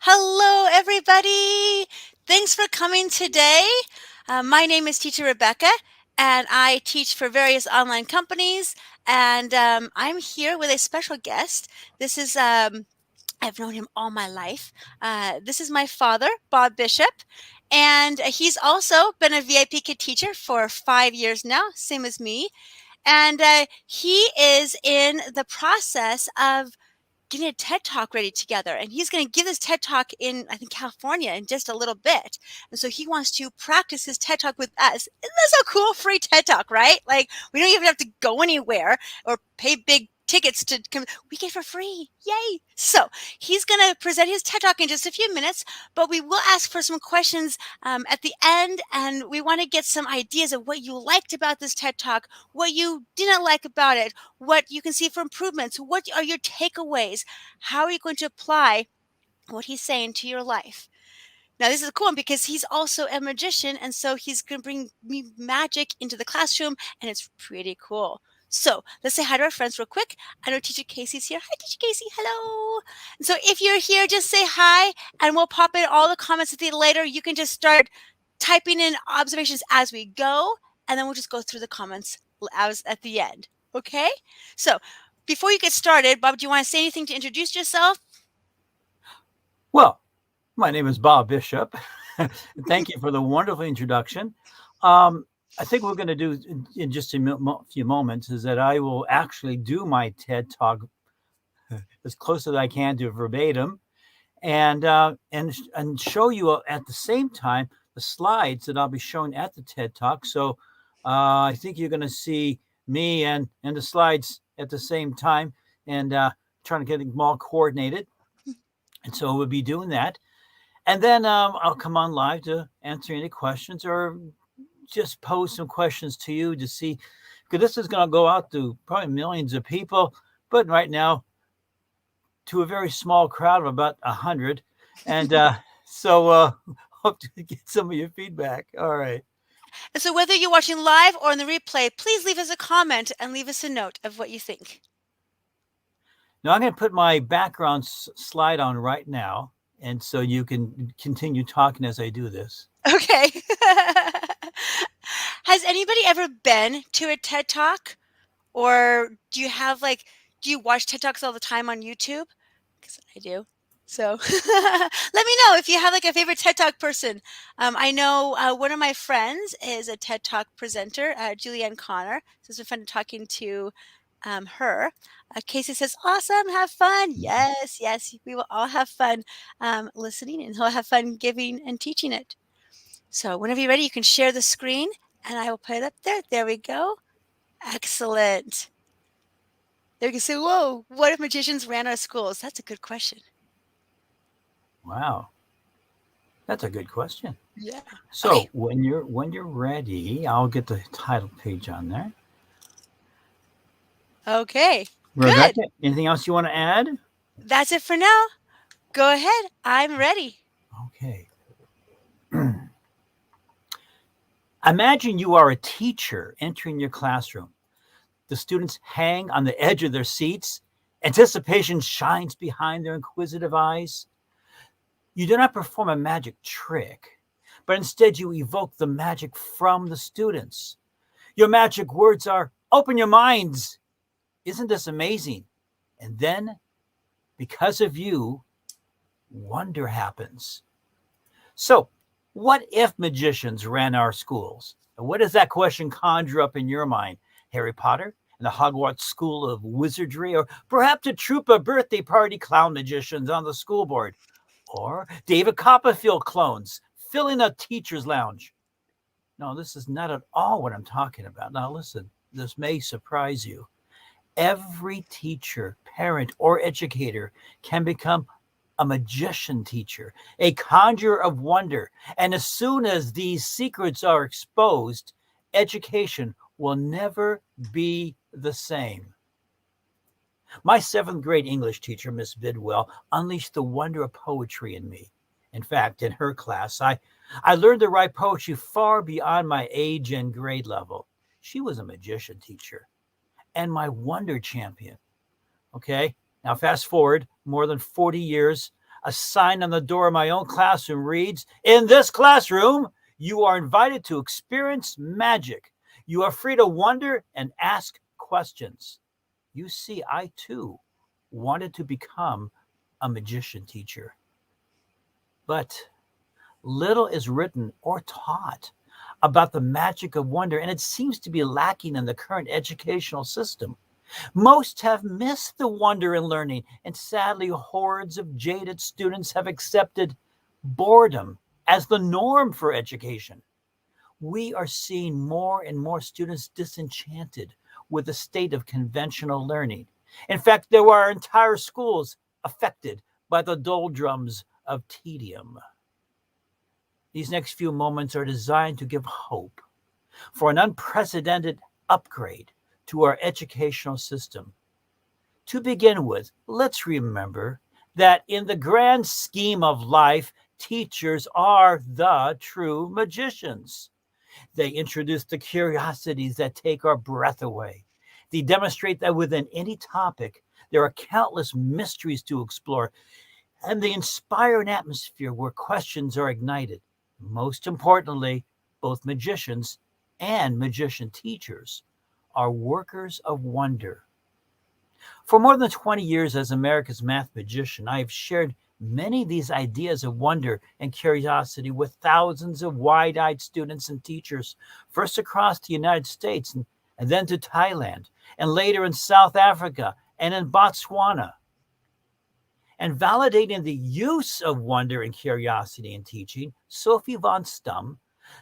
Hello, everybody. Thanks for coming today. My name is Teacher Rebecca, and I teach for various online companies. And I'm here with a special guest. This is I've known him all my life. This is my father, Bob Bishop, and he's also been a VIP Kid teacher for 5 years now, same as me. And he is in the process of getting a TED Talk ready together. And he's going to give this TED Talk in, I think, California in just a little bit. And so he wants to practice his TED Talk with us. Isn't that so cool? Free TED Talk, right? Like, we don't even have to go anywhere or pay big tickets to come. We get it for free. Yay. So he's going to present his TED Talk in just a few minutes, but we will ask for some questions at the end. And we want to get some ideas of what you liked about this TED Talk, what you didn't like about it, what you can see for improvements. What are your takeaways? How are you going to apply what he's saying to your life? Now, this is a cool one because he's also a magician, and so he's going to bring me magic into the classroom, and it's pretty cool. So let's say hi to our friends real quick. I know Teacher Casey's here. Hi, Teacher Casey. Hello. And so if you're here, just say hi, and we'll pop in all the comments at the later. You can just start typing in observations as we go, and then we'll just go through the comments as at the end. Okay? So before you get started, Bob, do you want to say anything to introduce yourself? Well, my name is Bob Bishop. Thank you for the wonderful introduction. I think what we're going to do in just a few moments is that I will actually do my TED Talk as close as I can to verbatim, and show you at the same time the slides that I'll be showing at the TED Talk. So I think you're going to see me and the slides at the same time, and trying to get them all coordinated. And so we'll be doing that. And then I'll come on live to answer any questions or just pose some questions to you to see, because this is going to go out to probably millions of people, but right now to a very small crowd of about 100. And so hope to get some of your feedback. All right. And so whether you're watching live or in the replay, please leave us a comment and leave us a note of what you think. Now I'm going to put my background slide on right now, and so you can continue talking as I do this. Okay. Has anybody ever been to a TED Talk? Or do you watch TED Talks all the time on YouTube? Because I do. So let me know if you have like a favorite TED Talk person. I know one of my friends is a TED Talk presenter, Julianne Connor. So it's been fun talking to her. Casey says, awesome, have fun. Yes, yes, we will all have fun listening, and he'll have fun giving and teaching it. So whenever you're ready, you can share the screen, and I will put it up there. There we go. Excellent. There you can say, whoa, what if magicians ran our schools? That's a good question. Wow. That's a good question. Yeah. So Okay. when you're ready, I'll get the title page on there. Okay. Rebecca, Good. anything else you want to add? That's it for now. Go ahead. I'm ready. Okay. Imagine you are a teacher entering your classroom. The students hang on the edge of their seats. Anticipation shines behind their inquisitive eyes. You do not perform a magic trick, but instead you evoke the magic from the students. Your magic words are, open your minds. Isn't this amazing? And then, because of you, wonder happens. So, what if magicians ran our schools? And what does that question conjure up in your mind? Harry Potter and the Hogwarts School of Wizardry, or perhaps a troupe of birthday party clown magicians on the school board, or David Copperfield clones filling a teacher's lounge? No, this is not at all what I'm talking about. Now, listen, this may surprise you. Every teacher, parent, or educator can become a magician teacher, a conjurer of wonder. And as soon as these secrets are exposed, education will never be the same. My 7th grade English teacher, Miss Bidwell, unleashed the wonder of poetry in me. In fact, in her class, I learned to write poetry far beyond my age and grade level. She was a magician teacher and my wonder champion. Okay, now fast forward more than 40 years. A sign on the door of my own classroom reads, "In this classroom, you are invited to experience magic. You are free to wonder and ask questions." You see, I too wanted to become a magician teacher. But little is written or taught about the magic of wonder, and it seems to be lacking in the current educational system. Most have missed the wonder in learning, and sadly, hordes of jaded students have accepted boredom as the norm for education. We are seeing more and more students disenchanted with the state of conventional learning. In fact, there are entire schools affected by the doldrums of tedium. These next few moments are designed to give hope for an unprecedented upgrade to our educational system. To begin with, let's remember that in the grand scheme of life, teachers are the true magicians. They introduce the curiosities that take our breath away. They demonstrate that within any topic, there are countless mysteries to explore, and they inspire an atmosphere where questions are ignited. Most importantly, both magicians and magician teachers are workers of wonder. For more than 20 years as America's math magician, I have shared many of these ideas of wonder and curiosity with thousands of wide-eyed students and teachers, first across the United States and then to Thailand, and later in South Africa and in Botswana. And validating the use of wonder and curiosity in teaching, Sophie von Stum,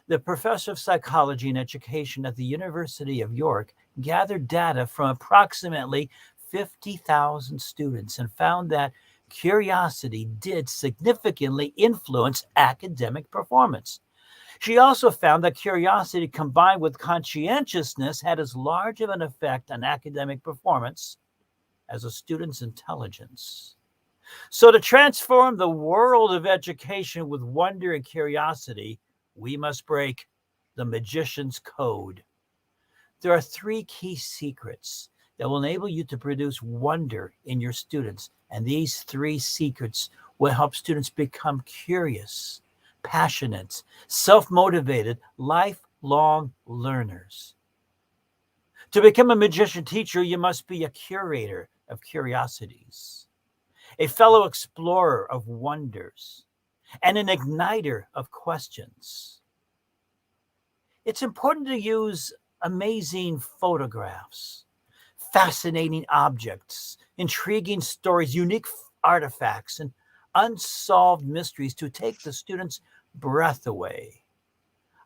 the professor of psychology and education at the University of York, gathered data from approximately 50,000 students and found that curiosity did significantly influence academic performance. She also found that curiosity combined with conscientiousness had as large of an effect on academic performance as a student's intelligence. So, to transform the world of education with wonder and curiosity, we must break the magician's code. There are three key secrets that will enable you to produce wonder in your students. And these three secrets will help students become curious, passionate, self-motivated, lifelong learners. To become a magician teacher, you must be a curator of curiosities, a fellow explorer of wonders, and an igniter of questions. It's important to use amazing photographs, fascinating objects, intriguing stories, unique artifacts, and unsolved mysteries to take the students' breath away.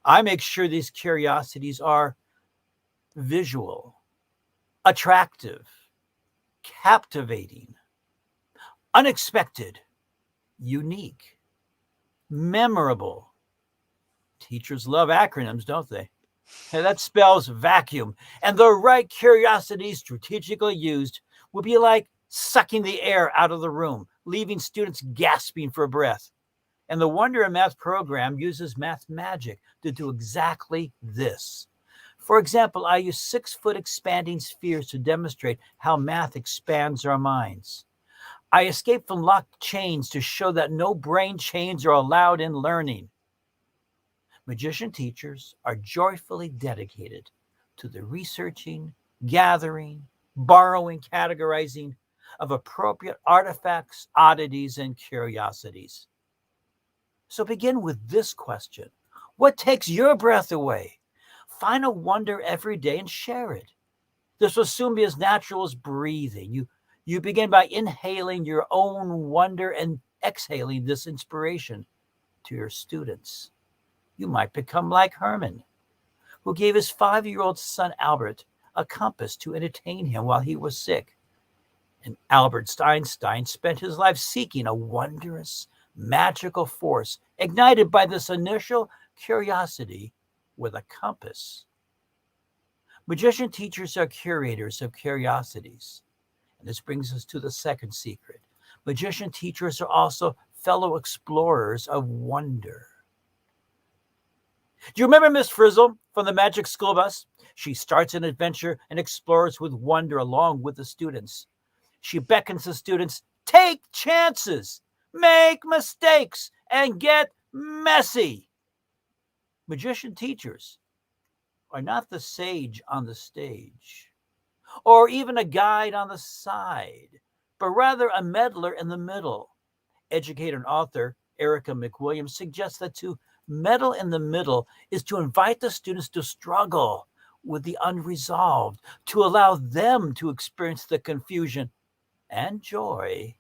I make sure these curiosities are visual, attractive, captivating, unexpected, unique, memorable. Teachers love acronyms, don't they? And that spells vacuum. And the right curiosity strategically used will be like sucking the air out of the room, leaving students gasping for breath. And the Wonder in Math program uses math magic to do exactly this. For example, I use 6-foot expanding spheres to demonstrate how math expands our minds. I escape from locked chains to show that no brain chains are allowed in learning. Magician teachers are joyfully dedicated to the researching, gathering, borrowing, categorizing of appropriate artifacts, oddities, and curiosities. So begin with this question. What takes your breath away? Find a wonder every day and share it. This will soon be as natural as breathing. You begin by inhaling your own wonder and exhaling this inspiration to your students. You might become like Herman, who gave his 5-year-old son Albert a compass to entertain him while he was sick. And Albert Einstein spent his life seeking a wondrous, magical force ignited by this initial curiosity with a compass. Magician teachers are curators of curiosities. And this brings us to the second secret. Magician teachers are also fellow explorers of wonder. Do you remember Miss Frizzle from the Magic School Bus? She starts an adventure and explores with wonder along with the students. She beckons the students, take chances. make mistakes, and get messy. Magician teachers are not the sage on the stage or even a guide on the side, but rather a meddler in the middle. Educator and author Erica McWilliams suggests that to meddle in the middle is to invite the students to struggle with the unresolved, to allow them to experience the confusion and joy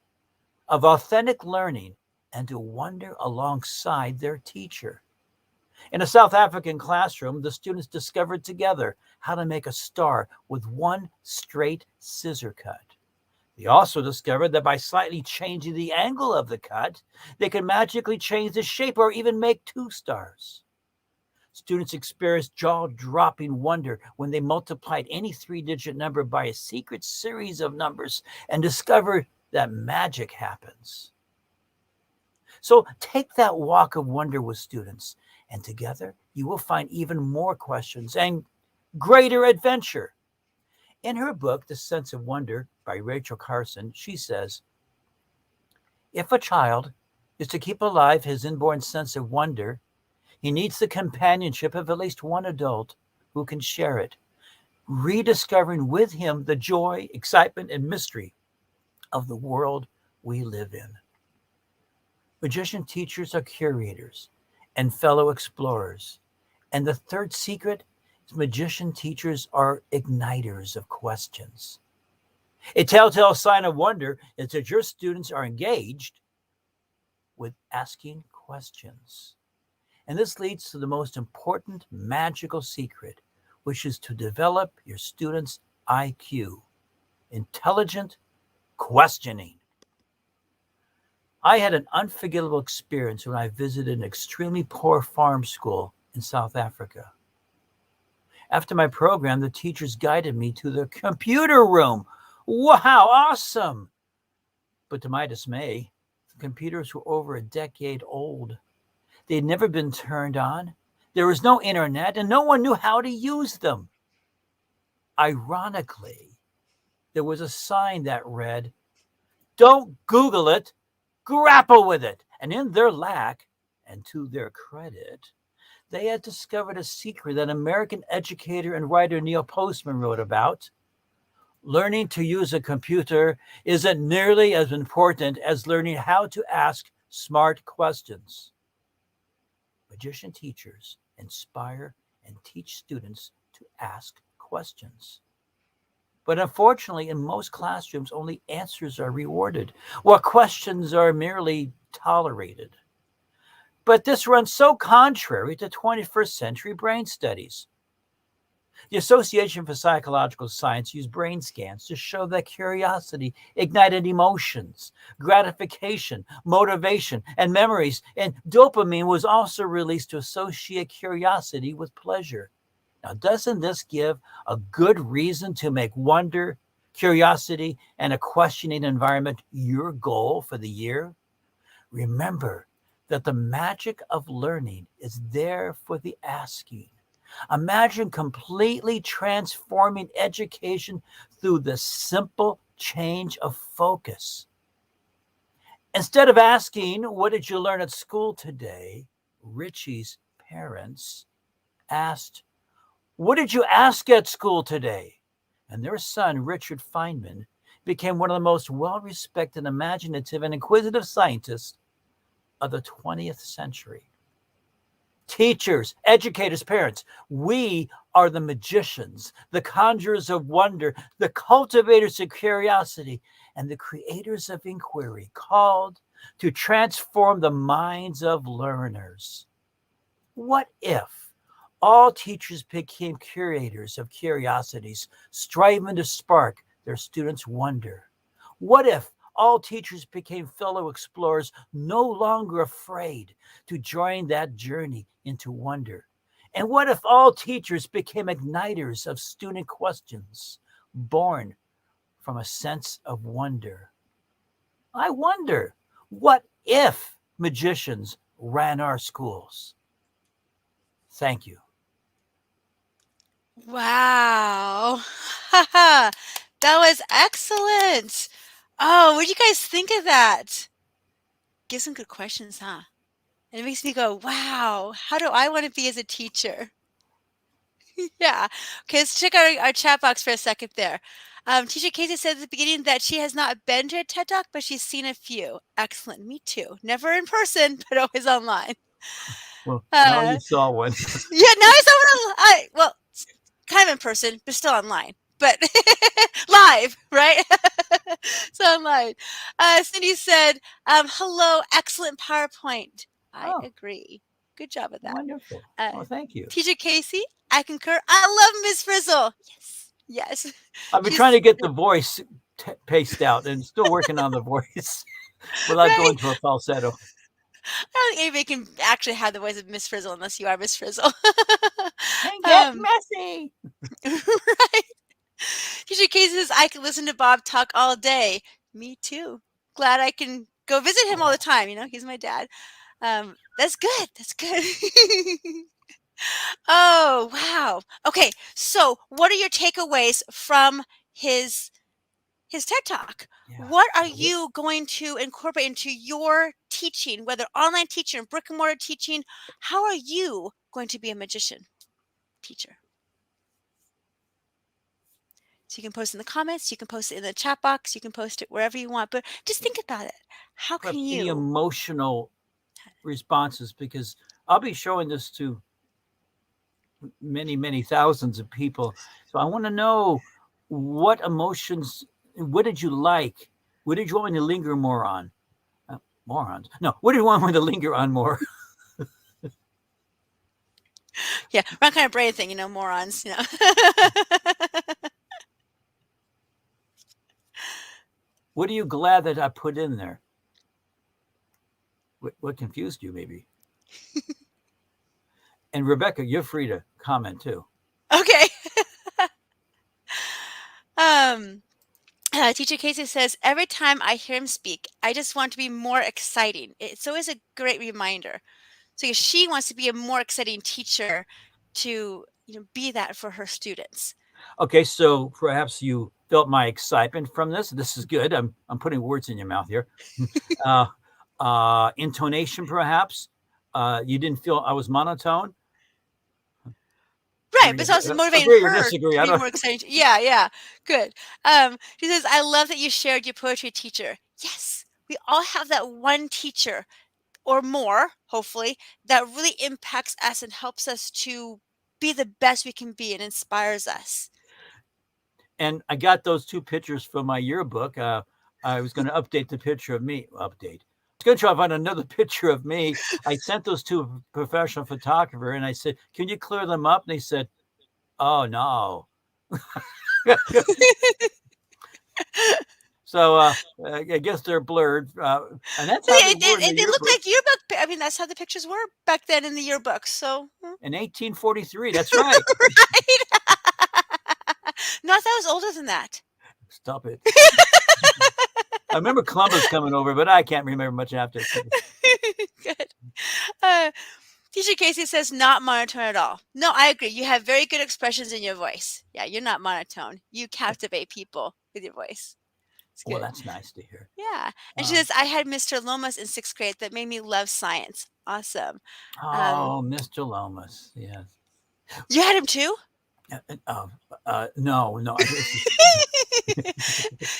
of authentic learning and to wonder alongside their teacher. In a South African classroom, the students discovered together how to make a star with one straight scissor cut. They also discovered that by slightly changing the angle of the cut, they could magically change the shape or even make two stars. Students experienced jaw dropping wonder when they multiplied any 3-digit number by a secret series of numbers and discovered that magic happens. So take that walk of wonder with students, and together you will find even more questions and greater adventure. In her book, The Sense of Wonder by Rachel Carson, she says, if a child is to keep alive his inborn sense of wonder, he needs the companionship of at least one adult who can share it, rediscovering with him the joy, excitement, and mystery of the world we live in. Magician teachers are curators and fellow explorers. And the third secret is magician teachers are igniters of questions. A telltale sign of wonder is that your students are engaged with asking questions. And this leads to the most important magical secret, which is to develop your students' IQ, intelligent questioning. I had an unforgettable experience when I visited an extremely poor farm school in South Africa. After my program, the teachers guided me to the computer room. Wow, awesome! But to my dismay, the computers were over a decade old. They had never been turned on. There was no internet, and no one knew how to use them. Ironically, there was a sign that read, "Don't Google it, grapple with it." And in their lack, and to their credit, they had discovered a secret that American educator and writer Neil Postman wrote about. Learning to use a computer isn't nearly as important as learning how to ask smart questions. Magician teachers inspire and teach students to ask questions. But unfortunately, in most classrooms, only answers are rewarded, while questions are merely tolerated. But this runs so contrary to 21st century brain studies. The Association for Psychological Science used brain scans to show that curiosity ignited emotions, gratification, motivation, and memories, and dopamine was also released to associate curiosity with pleasure. Now, doesn't this give a good reason to make wonder, curiosity, and a questioning environment your goal for the year? Remember that the magic of learning is there for the asking. Imagine completely transforming education through the simple change of focus. Instead of asking, "What did you learn at school today?" Richie's parents asked, "What did you ask at school today?" And their son, Richard Feynman, became one of the most well respected, imaginative, and inquisitive scientists of the 20th century. Teachers, educators, parents, we are the magicians, the conjurers of wonder, the cultivators of curiosity, and the creators of inquiry, called to transform the minds of learners. What if all teachers became curators of curiosities, striving to spark their students' wonder? What if all teachers became fellow explorers, no longer afraid to join that journey into wonder? And what if all teachers became igniters of student questions, born from a sense of wonder? I wonder, what if magicians ran our schools? Thank you. Wow. That was excellent. Oh, what do you guys think of that? gives some good questions, huh? And it makes me go, wow, how do I want to be as a teacher? Yeah. Okay, let's check our chat box for a second there. Teacher Casey said at the beginning that she has not been to a TED Talk, but she's seen a few. Excellent. Me too. Never in person, but always online. Well, now Uh, you saw one. yeah, now I saw one well, kind of in person, but still online. But live, right? So online. Cindy said, hello, excellent PowerPoint. I Oh, agree. Good job with that. wonderful. Uh, Oh, thank you. Teacher Casey, I concur. I love Miss Frizzle. Yes, yes. I've been trying She's to get the voice paced out and still working on the voice without right. going to a falsetto. I don't think anybody can actually have the voice of Miss Frizzle unless you are Miss Frizzle. And get um, messy. right. Teacher Casey says, I could listen to Bob talk all day. Me too. Glad I can go visit him all the time. He's my dad. That's good. That's good. Oh, wow. Okay. So, what are your takeaways from his his TED Talk? Yeah. What are you going to incorporate into your teaching, whether online teaching or brick and mortar teaching? How are you going to be a magician teacher? So you can post in the comments, you can post it in the chat box, you can post it wherever you want, but just think about it. How But can the you? emotional responses, because I'll be showing this to many, many thousands of people. So I want to know what emotions, what did you like? What did you want me to linger more on? Morons. No, what do you want me to linger on more? Yeah, wrong kind of brain thing, morons, What are you glad that I put in there? What confused you, maybe? And Rebecca, you're free to comment too. Okay. um Teacher Casey says, every time I hear him speak, I just want to be more exciting. It's always a great reminder. So she wants to be a more exciting teacher to be that for her students. Okay, so perhaps you felt my excitement from this. This is good. I'm putting words in your mouth here. Uh, intonation, perhaps. You didn't feel I was monotone. Right, but it's also motivating Agree or her disagree. to I be don't. more exciting. Yeah, yeah, good. She says, I love that you shared your poetry teacher. Yes, we all have that one teacher or more, hopefully, that really impacts us and helps us to be the best we can be and inspires us. And I got those two pictures from my yearbook. I was going to update the picture of me. Update. I was going to try to find another picture of me. I sent those to a professional photographer, and I said, "Can you clear them up?" And they said, "Oh no." So I guess they're blurred, and that's how they were in the They look yearbook like yearbook. I mean, that's how the pictures were back then in the yearbooks. So, in 1843. That's right. right? No, I thought it was older than that. Stop it. I remember Columbus coming over, but I can't remember much after. Good. Uh, Teacher Casey says not monotone at all. No, I agree. You have very good expressions in your voice. Yeah, you're not monotone. You captivate people with your voice. It's Well, good. that's nice to hear. Yeah. And she Uh, says, I had Mr. Lomas in sixth grade that made me love science. Awesome. Um, oh, Mr. Lomas. Yes. you had him too? Uh, uh, no, no. This is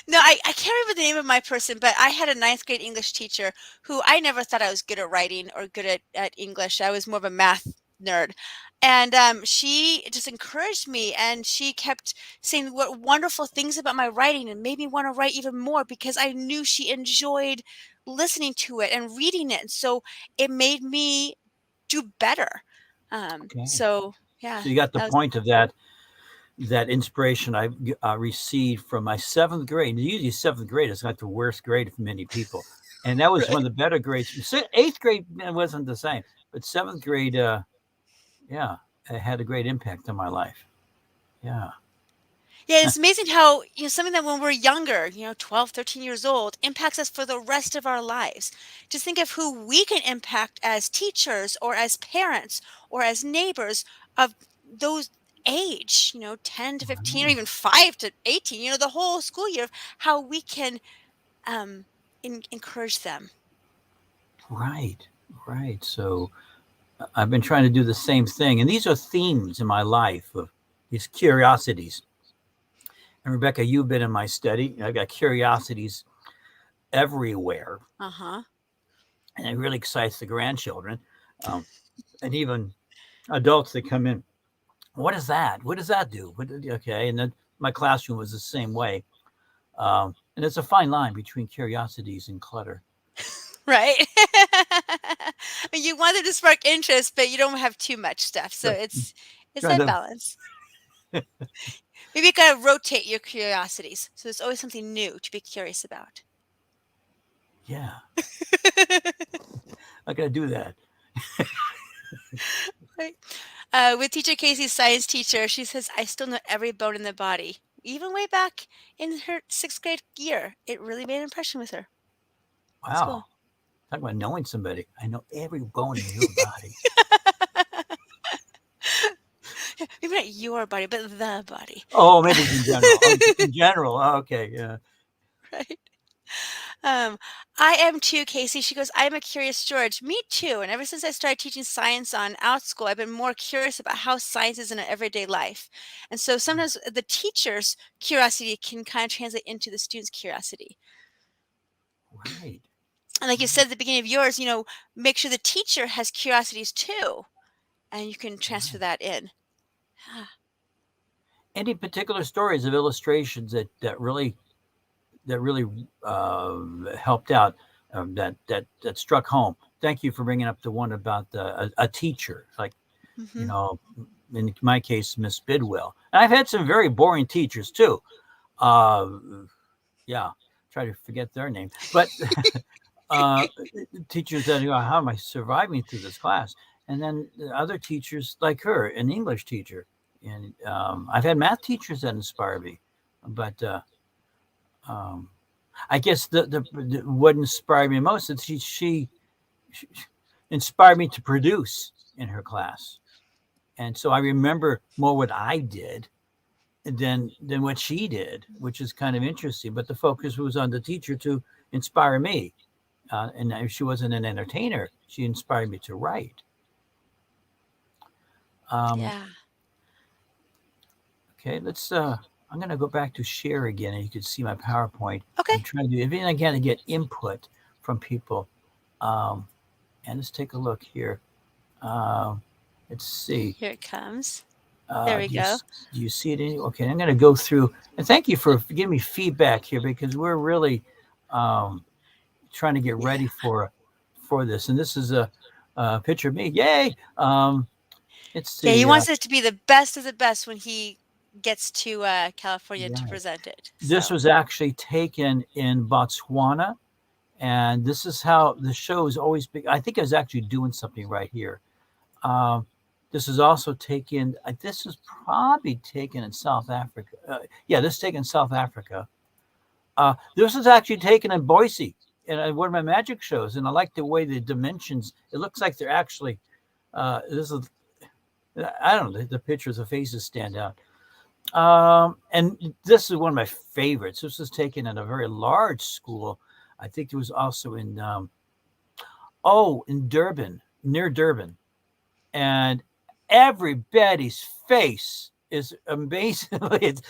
No, I can't remember the name of my person, but I had a ninth grade English teacher who I never thought I was good at writing or good at English. I was more of a math nerd. And she just encouraged me and she kept saying what wonderful things about my writing and made me want to write even more because I knew she enjoyed listening to it and reading it. And so it made me do better. okay. So yeah, So you got the that was point of that inspiration I received from my seventh grade. Usually, seventh grade is like the worst grade for many people, and that was one right. of the better grades. Eighth grade wasn't the same, but seventh grade, yeah, it had a great impact on my life. Yeah. Yeah, it's amazing how, something that when we're younger, 12, 13 years old, impacts us for the rest of our lives. Just think of who we can impact as teachers or as parents or as neighbors of those age, 10 to 15 or even 5 to 18, the whole school year, of how we can encourage them. Right, right. So I've been trying to do the same thing, and these are themes in my life of these curiosities. And Rebecca, you've been in my study. I've got curiosities everywhere, Uh-huh. and it really excites the grandchildren, um, and even adults that come in. What is that? What does that do? Okay, and then my classroom was the same way. And it's a fine line between curiosities and clutter. Right? I mean, you want them to spark interest, but you don't have too much stuff. So Right. it's Trying that to, balance. Maybe you gotta rotate your curiosities. So there's always something new to be curious about. yeah, I got to do that. Right. With teacher Casey's science teacher, she says, I still know every bone in the body. Even way back in her sixth grade year, it really made an impression with her. It's Wow. cool. Talk about knowing somebody. I know every bone in your body. Maybe not your body, but the body. Oh, maybe it's in general. Oh, just in general. Oh, okay. Yeah. Right. Um, I am too, Casey. She goes, I am a curious George. Me too. And ever since I started teaching science on Out School, I've been more curious about how science is in our everyday life. And so sometimes the teacher's curiosity can kind of translate into the student's curiosity. Right. And like you Right. said at the beginning of yours, make sure the teacher has curiosities too, and you can transfer Right. that in. Any particular stories of illustrations that really helped out, that struck home? Thank you for bringing up the one about a teacher, like, you Hmm. know, in my case, Miss Bidwell. And I've had some very boring teachers too. Uh, yeah, try to forget their name, but uh, teachers that, how am I surviving through this class? And then the other teachers like her, an English teacher, and I've had math teachers that inspire me, but um, I guess the what inspired me most is she inspired me to produce in her class, and so I remember more what I did than what she did, which is kind of interesting. But the focus was on the teacher to inspire me, and if she wasn't an entertainer, she inspired me to write. Um, Yeah. okay, let's. I'm going to go back to share again, and you can see my PowerPoint. Okay. I'm trying to do everything I can to get input from people. Um, and let's take a look here. Um, let's see. Here it comes. There we Do you go. do you see it? Okay, I'm going to go through and thank you for giving me feedback here because we're really um, trying to get Yeah. ready for this. And this is a picture of me. Yay! Let's Yeah, he see. wants it to be the best of the best when he gets to California to Right. present it. This So, was actually taken in Botswana, and this is how the show is always. I think I was actually doing something right here. Um, this is also taken. This is probably taken in South Africa. Yeah, this is taken in South Africa. This was actually taken in Boise in one of my magic shows, and I like the way the dimensions. It looks like they're actually. This is. I don't know. The pictures, the faces stand out. And this is one of my favorites. This was taken at a very large school. I think it was also in Durban, near Durban, and everybody's face is amazingly. It's,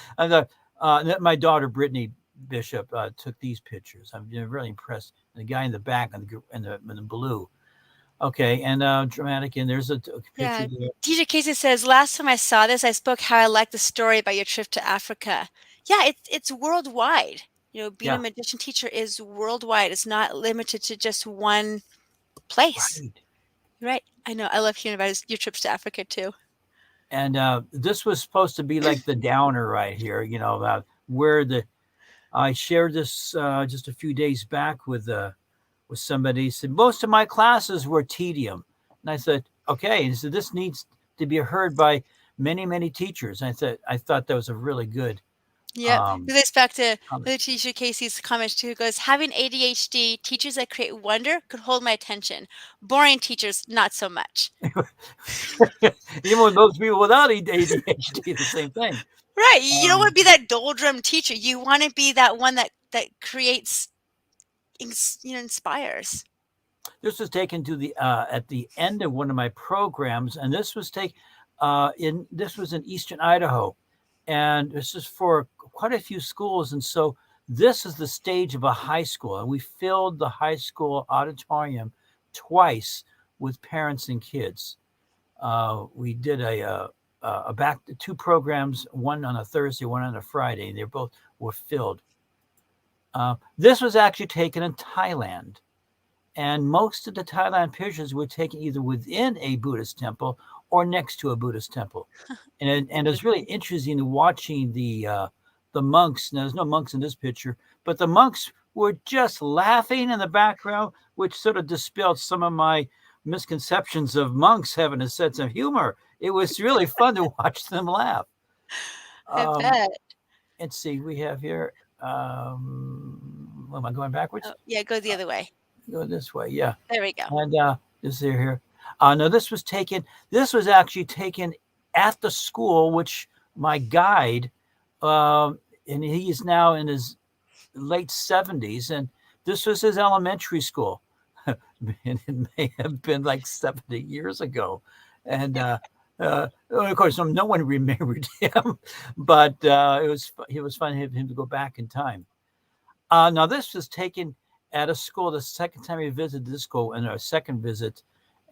my daughter Brittany Bishop took these pictures. I'm really impressed. The guy in the back in the blue. Okay, and dramatic. And there's a picture yeah. there. DJ Casey says, last time I saw this, I spoke how I liked the story about your trip to Africa. Yeah, it's worldwide. Being a Yeah, magician teacher is worldwide. It's not limited to just one place. right. Right. I know. I love hearing about your trips to Africa too. And this was supposed to be like the downer right here. About where the I shared this just a few days back with somebody. He said most of my classes were tedium, and I said okay. And he said this needs to be heard by many many teachers. And I thought that was a really good Yep. um, This back to comment. the teacher Casey's comment too. Goes, having ADHD, teachers that create wonder could hold my attention. Boring teachers, not so much. Even with those people without ADHD, the same thing. Right. You don't want Um, to be that doldrum teacher. You want to be that one that creates, inspires. This was taken to the at the end of one of my programs, and this was in eastern Idaho, and this is for quite a few schools, and so this is the stage of a high school, and we filled the high school auditorium twice with parents and kids. We did a back to two programs, one on a Thursday, one on a Friday. They both were filled. This was actually taken in Thailand, and most of the Thailand pictures were taken either within a Buddhist temple or next to a Buddhist temple. And it's really interesting watching the monks. Now, there's no monks in this picture, but the monks were just laughing in the background, which sort of dispelled some of my misconceptions of monks having a sense of humor. It was really fun to watch them laugh. I Um, bet. let's see, we have here. Am I going backwards? Oh, yeah, go the other way. Go this way, yeah. There we go. And this here. No, this was taken. This was actually taken at the school, which my guide, and he is now in his late 70s, and this was his elementary school. And it may have been like 70 years ago. And of course, no one remembered him, but it was fun having him to go back in time. Now, this was taken at a school the second time we visited this school in our second visit.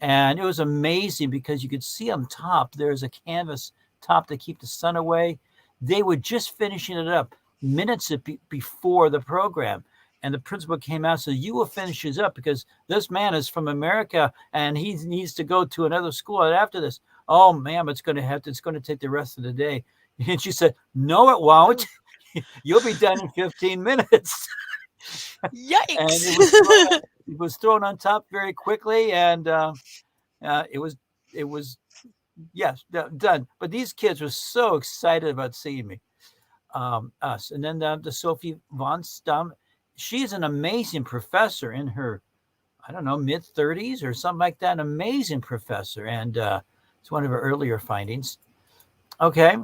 And it was amazing because you could see on top, there's a canvas top to keep the sun away. They were just finishing it up minutes before the program. And the principal came out and said, "You will finish this up because this man is from America and he needs to go to another school after this." "Oh, ma'am, it's going to take the rest of the day." And she said, "No, it won't. You'll be done in 15 minutes. And Yikes. it was thrown on top very quickly, and it was yes done. But these kids were so excited about seeing me, us, and then the Sophie von Stum. She's an amazing professor in her, I don't know, mid-30s or something like that. An amazing professor, and it's one of her earlier findings. Okay.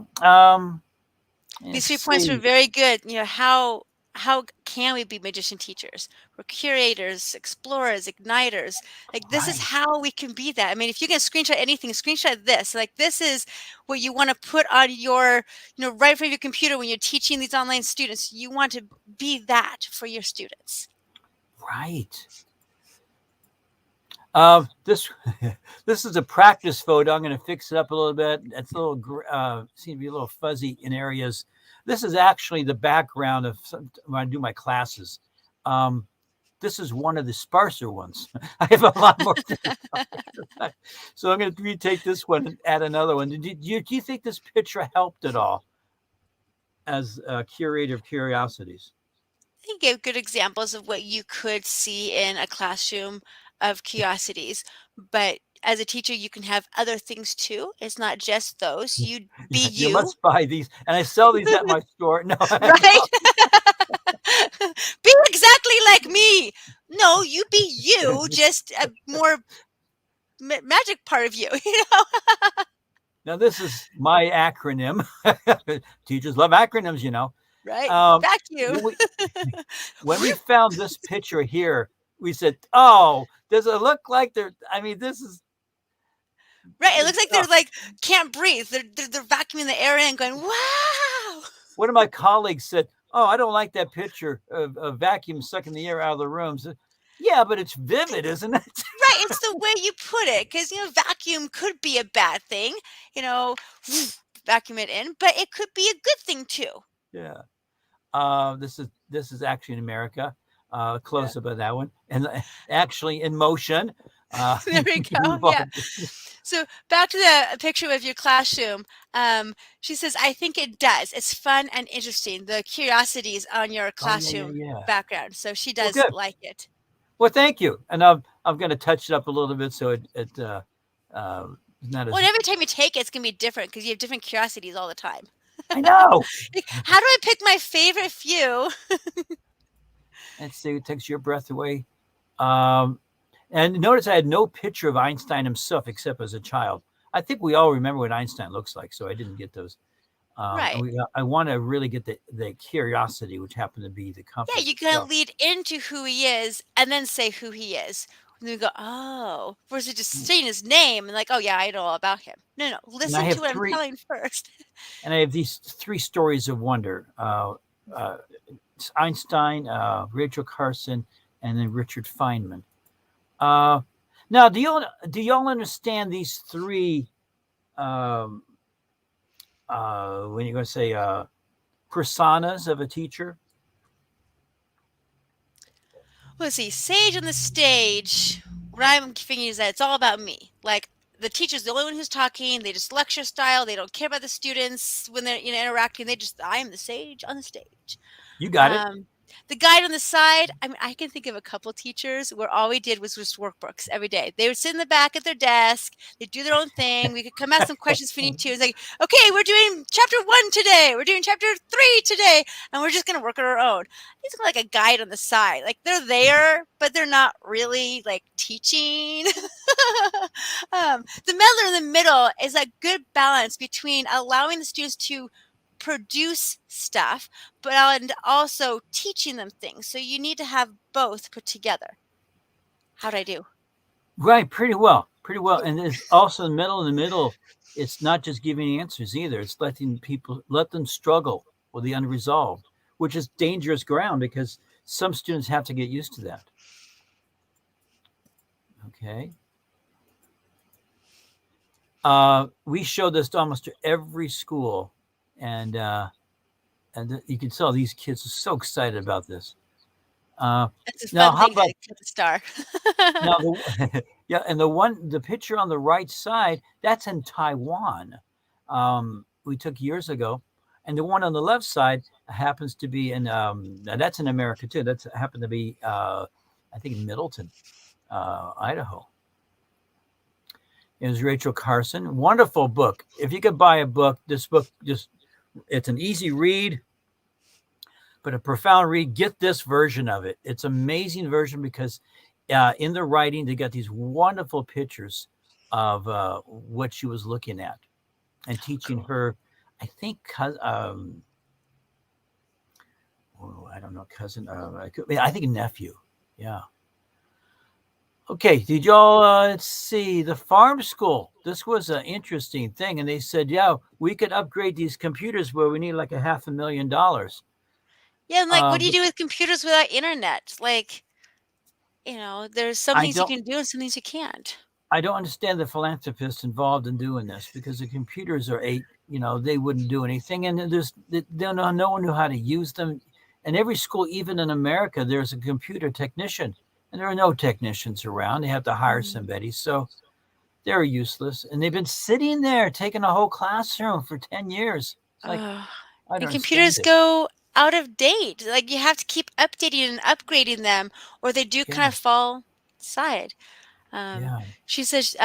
These Let's 3 points were see. very good. How can we be magician teachers? We're curators, explorers, igniters. Like this is Right. how we can be that. I mean, if you can screenshot anything, screenshot this. Like this is what you want to put on your, right from your computer when you're teaching these online students. You want to be that for your students. Right. This this is a practice photo. I'm going to fix it up a little bit. It's a little seem to be a little fuzzy in areas. This is actually the background of when I do my classes. This is one of the sparser ones. I have a lot more. So I'm going to retake this one and add another one. Do you think this picture helped at all as a curator of curiosities? He gave good examples of what you could see in a classroom of curiosities, but as a teacher, you can have other things too. It's not just those. You be Yeah, you you, must buy these, and I sell these at my store. No, right? Be exactly like me. No, you be you, just a more magic part of you, now this is my acronym. Teachers love acronyms, you know. right? Um, Vacuum. when we when we found this picture here, we said, "Oh, does it look like they're?" I mean, this is Right. It looks like oh, they're like can't breathe. They're vacuuming the air in, going, wow. one of my colleagues said, "Oh, I don't like that picture of a vacuum sucking the air out of the room." So, yeah, but it's vivid, isn't it? Right, it's the way you put it, because vacuum could be a bad thing, you know, vacuum it in, but it could be a good thing too. Yeah. This is actually in America. Yeah. Close up of that one, and actually in motion. There we go. Yeah. So back to the picture of your classroom. She says, I think it does. It's fun and interesting. The curiosities on your Oh yeah, yeah, classroom yeah. background. So she Well, does good. like it. Well, thank you. And I'm going to touch it up a little bit so it uh, is not Well, as. and every time you take it, it's going to be different because you have different curiosities all the time. I know. Like, how do I pick my favorite few? Let's see. It takes your breath away. Um, and notice I had no picture of Einstein himself except as a child. I think we all remember what Einstein looks like, so I didn't get those. Right. I want to really get the curiosity, which happened to be the Yeah, compass you can itself. lead into who he is and then say who he is. And then we go, oh, versus just saying his name and like, oh yeah, I know all about him. No, no, And I listen to have what I'm three, telling first. and I have these three stories of wonder. Uh, Einstein, Rachel Carson, and then Richard Feynman. Uh, Now, do y'all understand these three? Um, when you're going to say personas of a teacher, Let's see, Sage on the stage. What I'm thinking is that it's all about me. Like the teacher's the only one who's talking. They just lecture style. They don't care about the students when they're interacting. They just I am the sage on the stage. you got it. Um, the guide on the side, I mean, I can think of a couple teachers where all we did was just workbooks every day. They would sit in the back at their desk, they'd do their own thing. We could come ask some questions if we need to. It's like, okay, we're doing chapter 1 today. We're doing chapter 3 today, and we're just going to work on our own. It's like a guide on the side. Like they're there, but they're not really like teaching. The meddler in the middle is a good balance between allowing the students to produce stuff, but and also teaching them things. So you need to have both put together. How'd I do? Right, pretty well, pretty well. And there's also in the middle. It's not just giving answers either. It's let them struggle with the unresolved, which is dangerous ground because some students have to get used to that. Okay. We show this to almost every school, and you can tell these kids are so excited about this. That's a Now, fun how thing to about get the star. now? Yeah, and the picture on the right side, that's in Taiwan. We took years ago, and the one on the left side happens to be in. Now that's in America too. That's happened to be, I think, in Middleton, Idaho. It was Rachel Carson. Wonderful book. If you could buy a book, this book it's an easy read, but a profound read. Get this version of it. It's an amazing version because in the writing, they got these wonderful pictures of what she was looking at and teaching Cool. her, I think, I don't know, cousin, I think nephew. Yeah. Okay, did y'all let's see the farm school? This was an interesting thing, and they said, yeah, we could upgrade these computers where we need like $500,000. Yeah, and like, what do you But do with computers without internet? Like, there's some I things you don't, can do and some things you can't. I don't understand the philanthropists involved in doing this because the computers are they wouldn't do anything, and no one knew how to use them. And every school, even in America, there's a computer technician, and there are no technicians around. They have to hire Mhm. somebody, so they're useless, and they've been sitting there taking a whole classroom for 10 years. It's like, Ugh. I And don't understand computers it. go out of date. Like you have to keep updating and upgrading them, or they do kind Yeah, of fall aside. Um, yeah. she says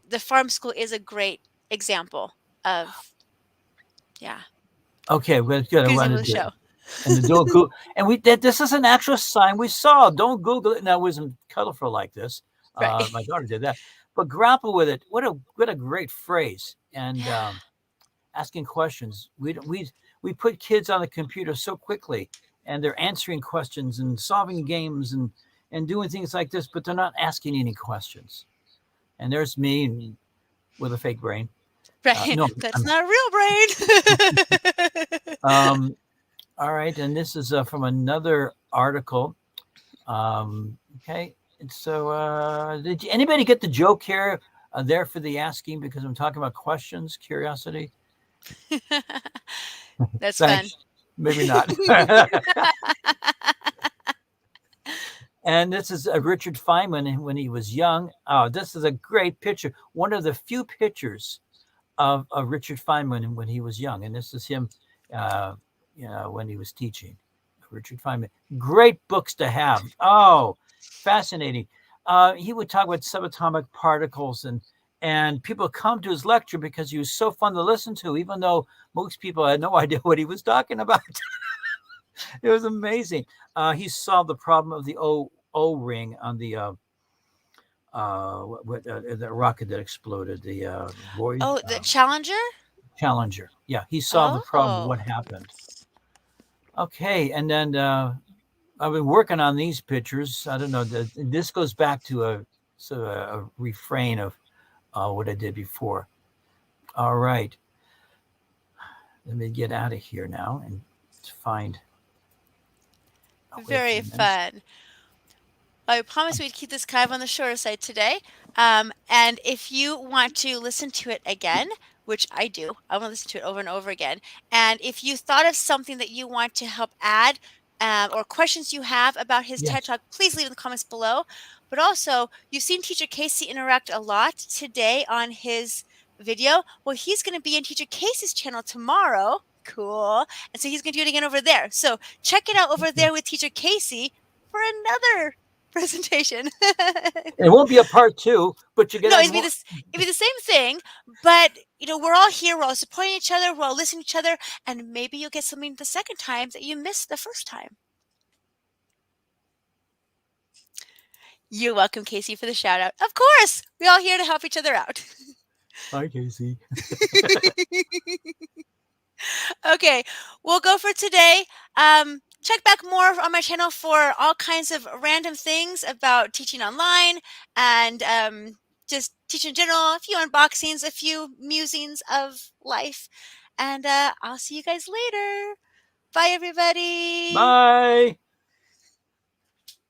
the farm school is a great example of, yeah, Okay, well, good. I good example wanted of the to, show. and the don't Google, and this is an actual sign we saw. Don't Google it. Now, it wasn't colorful like this. Right. My daughter did that, but grapple with it. What a great phrase. And Yeah. asking questions. We put kids on the computer so quickly, and they're answering questions and solving games and doing things like this, but they're not asking any questions. And there's me with a fake brain. Right. No, That's I'm, not real brain. um, all right. And this is from another article. Okay. And so, did anybody get the joke here? There for the asking because I'm talking about questions, curiosity. That's fun. Thanks. Maybe not. And this is Richard Feynman when he was young. Oh, this is a great picture. One of the few pictures of Richard Feynman when he was young. And this is him uh, when he was teaching. Richard Feynman. Great books to have. Oh, fascinating. He would talk about subatomic particles and people come to his lecture because he was so fun to listen to, even though most people had no idea what he was talking about. It was amazing. He solved the problem of the O ring on the the rocket that exploded, the Oh, the Challenger? Challenger. Yeah, he solved the problem of Oh. what happened. Okay, and then I've been working on these pictures. I don't know. This goes back to sort of a refrain of what I did before. All right. Let me get out of here now and find wait a Very few minutes. fun. I promise we'd keep this kind of on the shorter side today. And if you want to listen to it again, which I do, I want to listen to it over and over again. And if you thought of something that you want to help add, or questions you have about his TED Yes. Talk, please leave in the comments below. But also, you've seen Teacher Casey interact a lot today on his video. Well, he's going to be in Teacher Casey's channel tomorrow. Cool. And so he's going to do it again over there. So check it out over Okay. there with Teacher Casey for another presentation. It won't be a part two, but you get No, a it'd be more. this. It'd be the same thing, but we're all here. We're all supporting each other. We're all listening to each other, and maybe you'll get something the second time that you missed the first time. You're welcome, Casey, for the shout out. Of course, we're all here to help each other out. Hi, Casey. Okay, we'll go for today. Check back more on my channel for all kinds of random things about teaching online and just teaching in general, a few unboxings, a few musings of life. And I'll see you guys later. Bye, everybody. Bye.